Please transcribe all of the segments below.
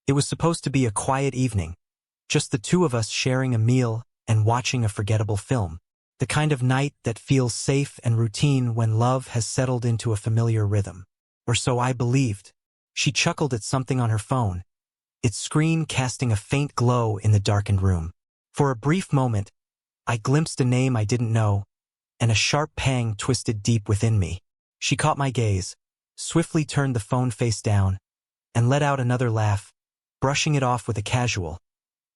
It was supposed to be a quiet evening, just the two of us sharing a meal and watching a forgettable film. The kind of night that feels safe and routine when love has settled into a familiar rhythm. Or so I believed. She chuckled at something on her phone, its screen casting a faint glow in the darkened room. For a brief moment, I glimpsed a name I didn't know, and a sharp pang twisted deep within me. She caught my gaze, swiftly turned the phone face down, and let out another laugh, brushing it off with a casual,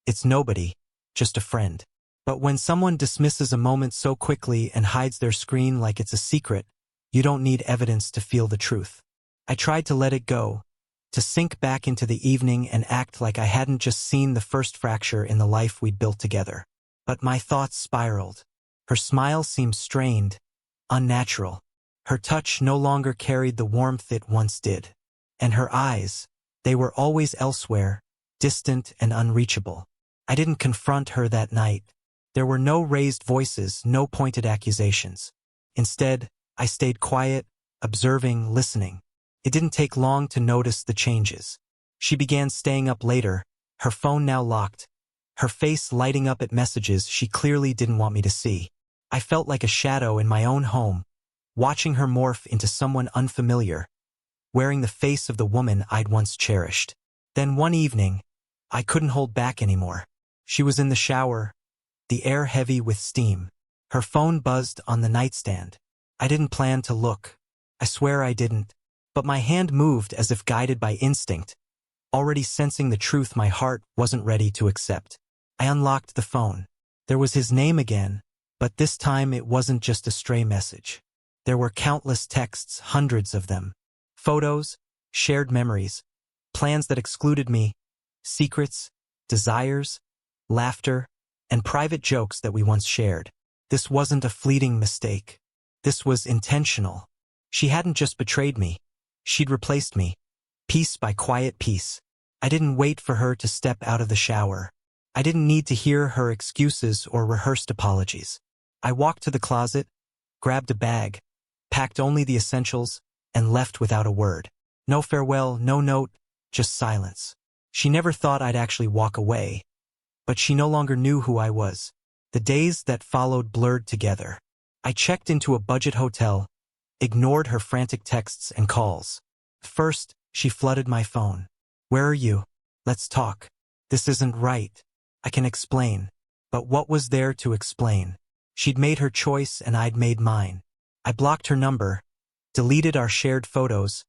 "It's nobody, just a friend." But when someone dismisses a moment so quickly and hides their screen like it's a secret, you don't need evidence to feel the truth. I tried to let it go, to sink back into the evening and act like I hadn't just seen the first fracture in the life we'd built together. But my thoughts spiraled. Her smile seemed strained, unnatural. Her touch no longer carried the warmth it once did. And her eyes, they were always elsewhere, distant and unreachable. I didn't confront her that night. There were no raised voices, no pointed accusations. Instead, I stayed quiet, observing, listening. It didn't take long to notice the changes. She began staying up later, her phone now locked, her face lighting up at messages she clearly didn't want me to see. I felt like a shadow in my own home, watching her morph into someone unfamiliar, wearing the face of the woman I'd once cherished. Then one evening, I couldn't hold back anymore. She was in the shower, the air heavy with steam. Her phone buzzed on the nightstand. I didn't plan to look. I swear I didn't. But my hand moved as if guided by instinct, already sensing the truth my heart wasn't ready to accept. I unlocked the phone. There was his name again, but this time it wasn't just a stray message. There were countless texts, hundreds of them. Photos, shared memories, plans that excluded me, secrets, desires, laughter, and private jokes that we once shared. This wasn't a fleeting mistake. This was intentional. She hadn't just betrayed me. She'd replaced me, piece by quiet piece. I didn't wait for her to step out of the shower. I didn't need to hear her excuses or rehearsed apologies. I walked to the closet, grabbed a bag, packed only the essentials, and left without a word. No farewell, no note, just silence. She never thought I'd actually walk away, but she no longer knew who I was. The days that followed blurred together. I checked into a budget hotel, ignored her frantic texts and calls. First, she flooded my phone. "Where are you? Let's talk. This isn't right. I can explain." But what was there to explain? She'd made her choice and I'd made mine. I blocked her number, deleted our shared photos,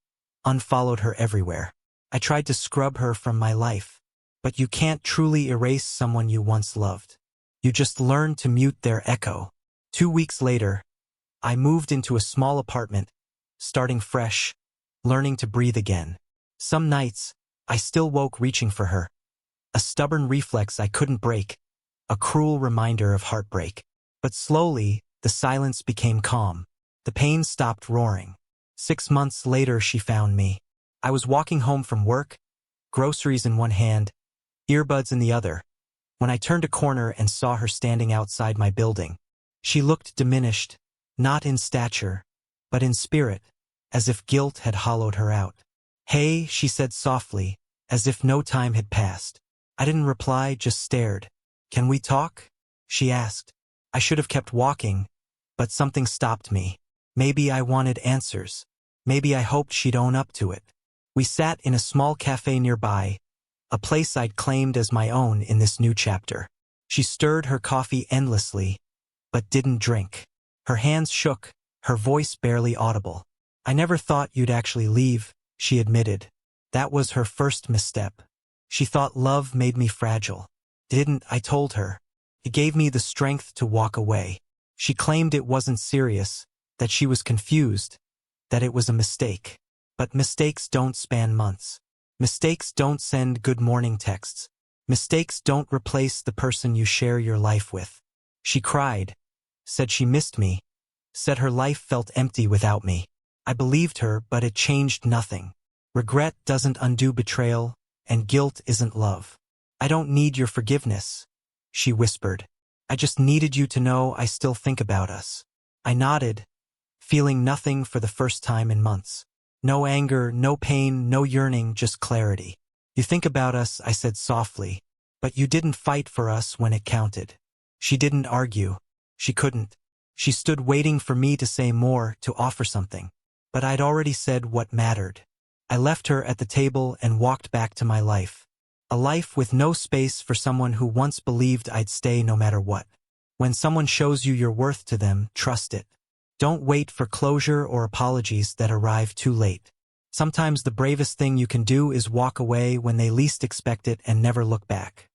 unfollowed her everywhere. I tried to scrub her from my life. But you can't truly erase someone you once loved. You just learn to mute their echo. 2 weeks later, I moved into a small apartment, starting fresh, learning to breathe again. Some nights, I still woke reaching for her. A stubborn reflex I couldn't break, a cruel reminder of heartbreak. But slowly, the silence became calm. The pain stopped roaring. 6 months later, she found me. I was walking home from work, groceries in one hand, earbuds in the other, when I turned a corner and saw her standing outside my building. She looked diminished, not in stature, but in spirit, as if guilt had hollowed her out. "Hey," she said softly, as if no time had passed. I didn't reply, just stared. "Can we talk?" she asked. I should have kept walking, but something stopped me. Maybe I wanted answers. Maybe I hoped she'd own up to it. We sat in a small cafe nearby, a place I'd claimed as my own in this new chapter. She stirred her coffee endlessly, but didn't drink. Her hands shook, her voice barely audible. "I never thought you'd actually leave," she admitted. That was her first misstep. She thought love made me fragile. Didn't, I told her. It gave me the strength to walk away. She claimed it wasn't serious, that she was confused, that it was a mistake. But mistakes don't span months. Mistakes don't send good morning texts. Mistakes don't replace the person you share your life with. She cried, said she missed me, said her life felt empty without me. I believed her, but it changed nothing. Regret doesn't undo betrayal, and guilt isn't love. "I don't need your forgiveness," she whispered. "I just needed you to know I still think about us." I nodded, feeling nothing for the first time in months. No anger, no pain, no yearning, just clarity. You think about us, I said softly, but you didn't fight for us when it counted. She didn't argue. She couldn't. She stood waiting for me to say more, to offer something. But I'd already said what mattered. I left her at the table and walked back to my life. A life with no space for someone who once believed I'd stay no matter what. When someone shows you your worth to them, trust it. Don't wait for closure or apologies that arrive too late. Sometimes the bravest thing you can do is walk away when they least expect it and never look back.